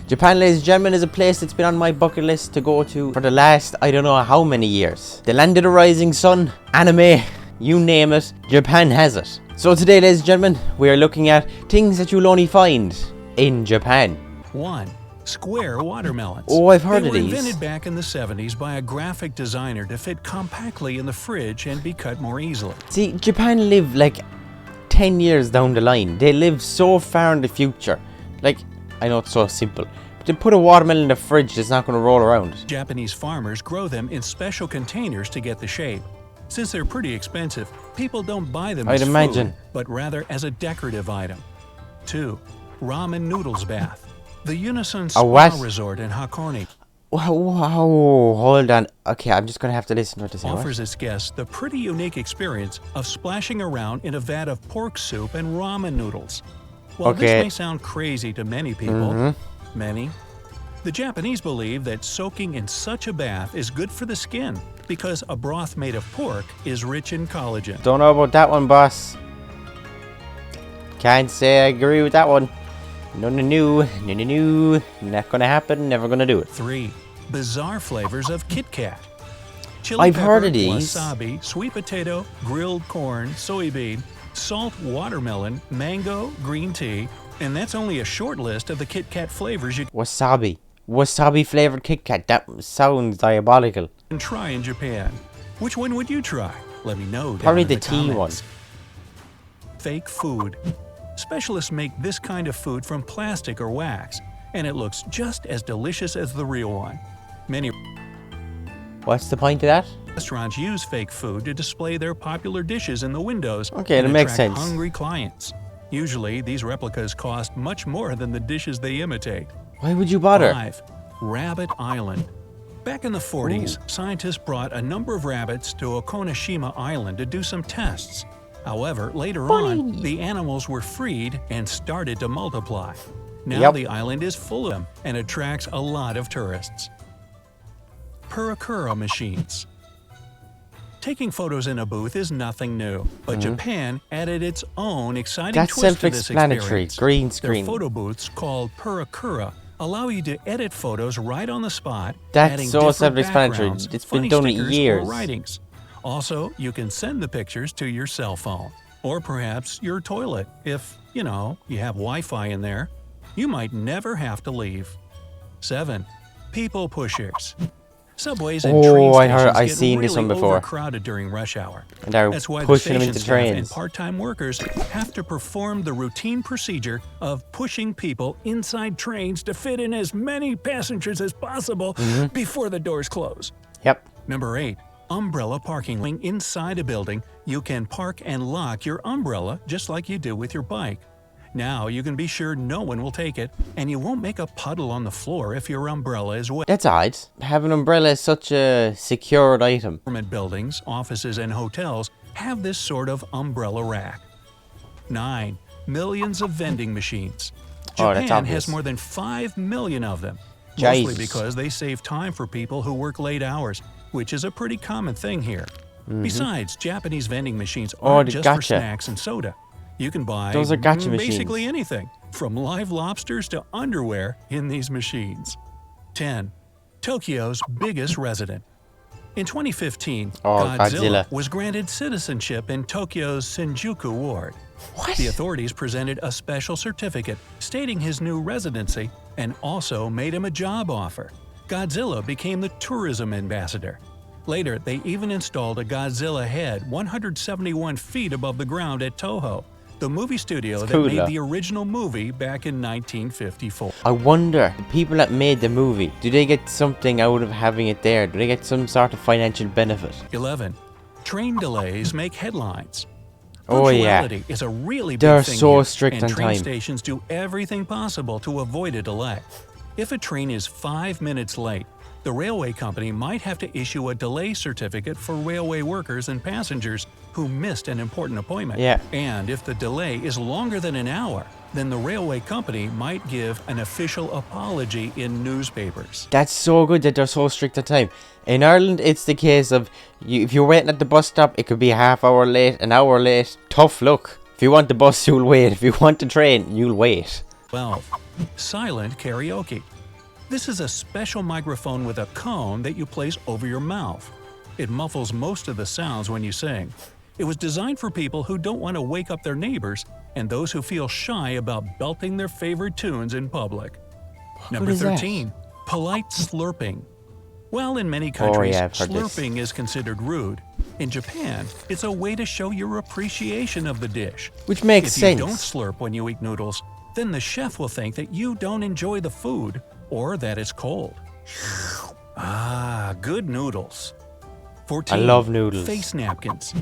Japan, ladies and gentlemen, is a place that's been on my bucket list to go to for the last, I don't know how many years. The land of the rising sun, anime, you name it, Japan has it. So today, ladies and gentlemen, we are looking at things that you'll only find in Japan. 1. Square watermelons. Oh, I've heard of They were these. invented back in the 70s by a graphic designer to fit compactly in the fridge and be cut more easily. See, Japan live like 10 years down the line. They live so far in the future. Like, I know it's so simple, but they put a watermelon in the fridge that's not going to roll around. Japanese farmers grow them in special containers to get the shape. Since they're pretty expensive, people don't buy them as food, but rather as a decorative item. 2. Ramen noodles bath. The Unison Spa Resort in Hakone hold on. Okay, I'm just going to have to listen to what to say. Offers its guests the pretty unique experience of splashing around in a vat of pork soup and ramen noodles. While this may sound crazy to many people, the Japanese believe that soaking in such a bath is good for the skin because a broth made of pork is rich in collagen. Don't know about that one, boss. Can't say I agree with that one. No. Not gonna happen, never gonna do it. 3. Bizarre flavors of Kit Kat. Chili pepper, heard of these. Wasabi, sweet potato, grilled corn, soybean, salt watermelon, mango, green tea, and that's only a short list of the Kit Kat flavors you Wasabi flavored Kit Kat. That sounds diabolical. Can try in Japan. Which one would you try? Let me know. Probably the tea one. Fake food. Specialists make this kind of food from plastic or wax, and it looks just as delicious as the real one. Many What's the point of that? restaurants use fake food to display their popular dishes in the windows and that makes attract sense. hungry clients. Usually, these replicas cost much more than the dishes they imitate. Why would you bother? 5. Rabbit Island. Back in the 40s, scientists brought a number of rabbits to Okonashima Island to do some tests. However, later on, the animals were freed and started to multiply. Now the island is full of them and attracts a lot of tourists. Purakura machines. Taking photos in a booth is nothing new, but Japan added its own exciting twist to this experience. Green screen. Their photo booths, called Purakura, allow you to edit photos right on the spot, That's so self-explanatory. It's been done in years. Writings. Also, you can send the pictures to your cell phone, or perhaps your toilet. If, you have Wi-Fi in there, you might never have to leave. 7. People pushers. Subways and train stations get really overcrowded during rush hour. And they're That's why pushing the them into station staff trains. and part-time workers have to perform the routine procedure of pushing people inside trains to fit in as many passengers as possible before the doors close. Yep. Number 8. Umbrella parking. Inside a building, you can park and lock your umbrella just like you do with your bike. Now you can be sure no one will take it, and you won't make a puddle on the floor if your umbrella is wet. That's odd. Having an umbrella is such a secured item. Government buildings, offices, and hotels have this sort of umbrella rack. 9. Millions of vending machines. Japan has more than 5 million of them, mostly because they save time for people who work late hours, which is a pretty common thing here. Besides, Japanese vending machines aren't just for snacks and soda. You can buy basically anything, from live lobsters to underwear in these machines. 10. Tokyo's biggest resident. In 2015, Godzilla was granted citizenship in Tokyo's Shinjuku ward. The authorities presented a special certificate stating his new residency and also made him a job offer. Godzilla became the tourism ambassador. Later, they even installed a Godzilla head 171 feet above the ground at Toho, the movie studio that made the original movie back in 1954. I wonder, the people that made the movie, do they get something out of having it there? Do they get some sort of financial benefit? 11. Train delays make headlines. Oh yeah, is a really big they're thing so here, strict on and train time. stations do everything possible to avoid a delay. If a train is 5 minutes late, the railway company might have to issue a delay certificate for railway workers and passengers who missed an important appointment. And if the delay is longer than an hour, then the railway company might give an official apology in newspapers. That's so good that they're so strict on time. In Ireland, it's the case of, if you're waiting at the bus stop, it could be a half hour late, an hour late. Tough luck. If you want the bus, you'll wait. If you want the train, you'll wait. 12. Silent karaoke. This is a special microphone with a cone that you place over your mouth. It muffles most of the sounds when you sing. It was designed for people who don't want to wake up their neighbors and those who feel shy about belting their favorite tunes in public. Number 13. Polite slurping. Well, in many countries, slurping is considered rude. In Japan, it's a way to show your appreciation of the dish. Which makes sense. If you don't slurp when you eat noodles, then the chef will think that you don't enjoy the food or that it's cold. Good noodles. 14. I love noodles. Face napkins.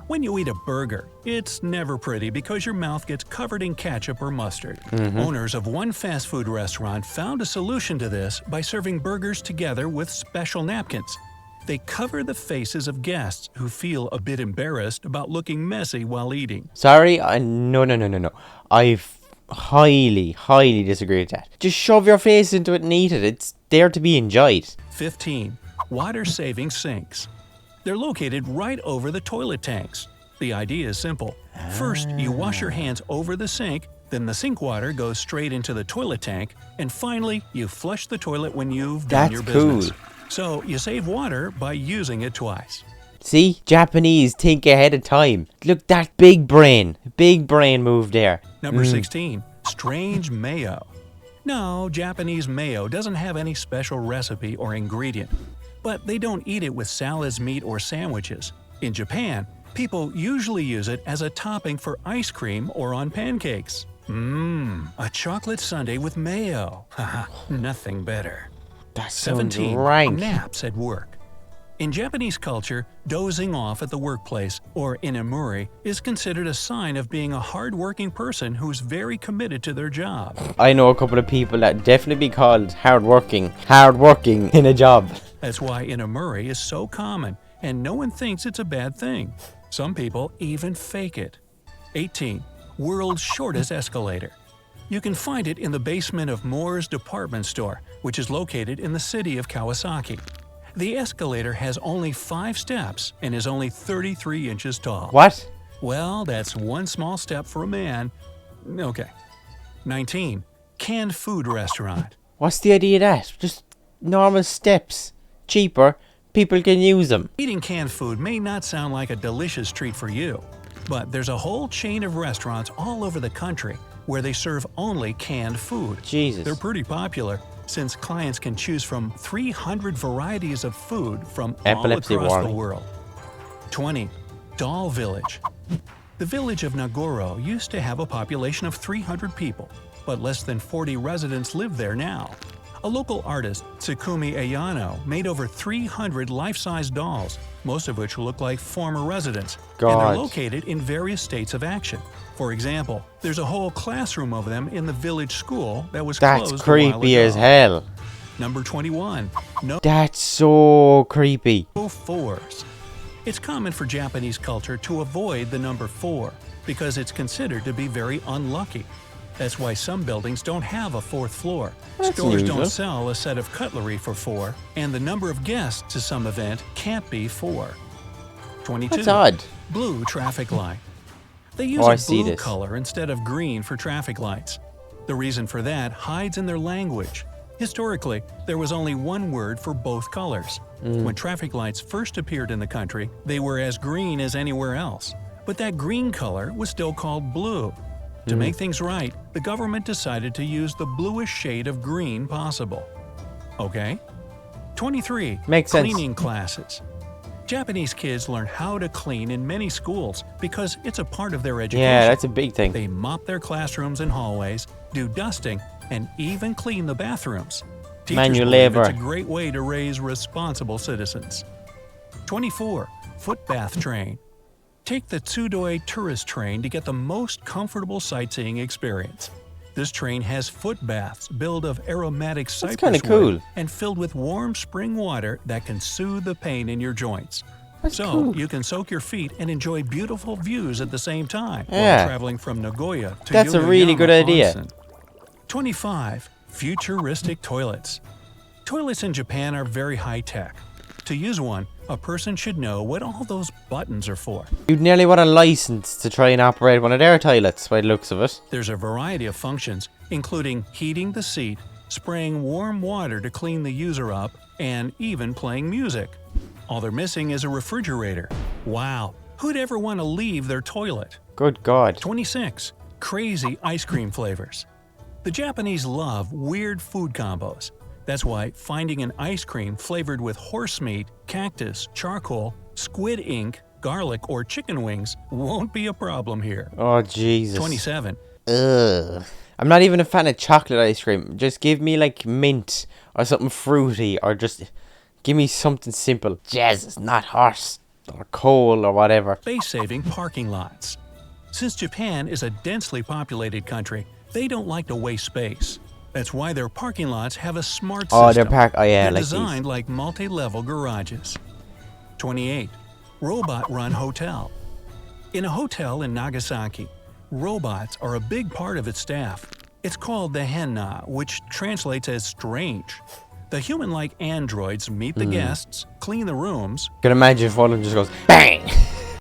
When you eat a burger, it's never pretty because your mouth gets covered in ketchup or mustard. Owners of one fast food restaurant found a solution to this by serving burgers together with special napkins. They cover the faces of guests who feel a bit embarrassed about looking messy while eating. Sorry, no. I highly disagree with that. Just shove your face into it and eat it. It's there to be enjoyed. 15. Water-saving sinks. They're located right over the toilet tanks. The idea is simple. First, you wash your hands over the sink, then the sink water goes straight into the toilet tank, and finally, you flush the toilet when you've done your business. Cool. So, you save water by using it twice. See? Japanese think ahead of time. Look, that big brain. Big brain move there. Number 16. Strange mayo. No, Japanese mayo doesn't have any special recipe or ingredient. But they don't eat it with salads, meat, or sandwiches. In Japan, people usually use it as a topping for ice cream or on pancakes. A chocolate sundae with mayo. Haha, nothing better. That's 17. Rank. Naps at work. In Japanese culture, dozing off at the workplace, or inamuri, is considered a sign of being a hard-working person who's very committed to their job. I know a couple of people that definitely be called hardworking in a job. That's why inamuri is so common, and no one thinks it's a bad thing. Some people even fake it. 18. World's shortest escalator. You can find it in the basement of Moore's department store, which is located in the city of Kawasaki. The escalator has only 5 steps and is only 33 inches tall. What? Well, that's one small step for a man. Okay. 19. Canned food restaurant. What's the idea of that? Just normal steps. Cheaper. People can use them. Eating canned food may not sound like a delicious treat for you, but there's a whole chain of restaurants all over the country where they serve only canned food. Jesus. They're pretty popular since clients can choose from 300 varieties of food from all across the world. 20. Doll Village. The village of Nagoro used to have a population of 300 people, but less than 40 residents live there now. A local artist, Tsukumi Ayano, made over 300 life-size dolls, most of which look like former residents, and they're located in various states of action. For example, there's a whole classroom of them in the village school that was closed a while ago. That's creepy as hell. Number 21. That's so creepy. No 4s. It's common for Japanese culture to avoid the number 4 because it's considered to be very unlucky. That's why some buildings don't have a 4th floor. Stores don't sell a set of cutlery for 4, and the number of guests to some event can't be 4. 22. That's odd. Blue traffic light. They use a blue color instead of green for traffic lights. The reason for that hides in their language. Historically, there was only one word for both colors. When traffic lights first appeared in the country, they were as green as anywhere else. But that green color was still called blue. To make things right, the government decided to use the bluest shade of green possible. Okay? 23. Makes sense. Cleaning classes. Japanese kids learn how to clean in many schools because it's a part of their education. Yeah, that's a big thing. They mop their classrooms and hallways, do dusting, and even clean the bathrooms. Manual labor. It's a great way to raise responsible citizens. 24. Foot bath train. Take the Tsudoi tourist train to get the most comfortable sightseeing experience. This train has foot baths built of aromatic cypress wood and filled with warm spring water that can soothe the pain in your joints. You can soak your feet and enjoy beautiful views at the same time while traveling from Nagoya to That's a really good idea. Onsen. 25. Futuristic toilets. Toilets in Japan are very high-tech. To use one, a person should know what all those buttons are for. You'd nearly want a license to try and operate one of their toilets by the looks of it. There's a variety of functions, including heating the seat, spraying warm water to clean the user up, and even playing music. All they're missing is a refrigerator. Wow, who'd ever want to leave their toilet? Good God. 26. Crazy ice cream flavors. The Japanese love weird food combos. That's why finding an ice cream flavored with horse meat, cactus, charcoal, squid ink, garlic, or chicken wings won't be a problem here. Oh, Jesus. 27. Ugh. I'm not even a fan of chocolate ice cream. Just give me like mint or something fruity, or just give me something simple. Jesus, not horse or coal or whatever. Space-saving parking lots. Since Japan is a densely populated country, they don't like to waste space. That's why their parking lots have a smart system. Oh, yeah, they're like designed these. like multi-level garages. 28. Robot-run hotel. In a hotel in Nagasaki, robots are a big part of its staff. It's called the henna, which translates as strange. The human-like androids meet the guests, clean the rooms, I can imagine if one of them just goes bang.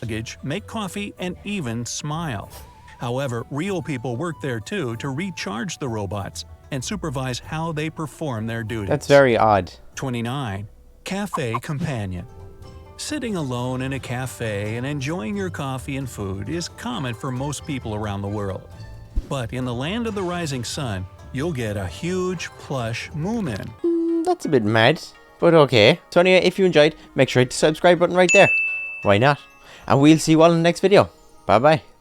luggage, make coffee, and even smile. However, real people work there too to recharge the robots and supervise how they perform their duties. That's very odd. 29. Cafe companion. Sitting alone in a cafe and enjoying your coffee and food is common for most people around the world. But in the land of the rising sun, you'll get a huge plush Moomin. That's a bit mad, but okay. So anyway, if you enjoyed, make sure to hit the subscribe button right there. Why not? And we'll see you all in the next video. Bye bye.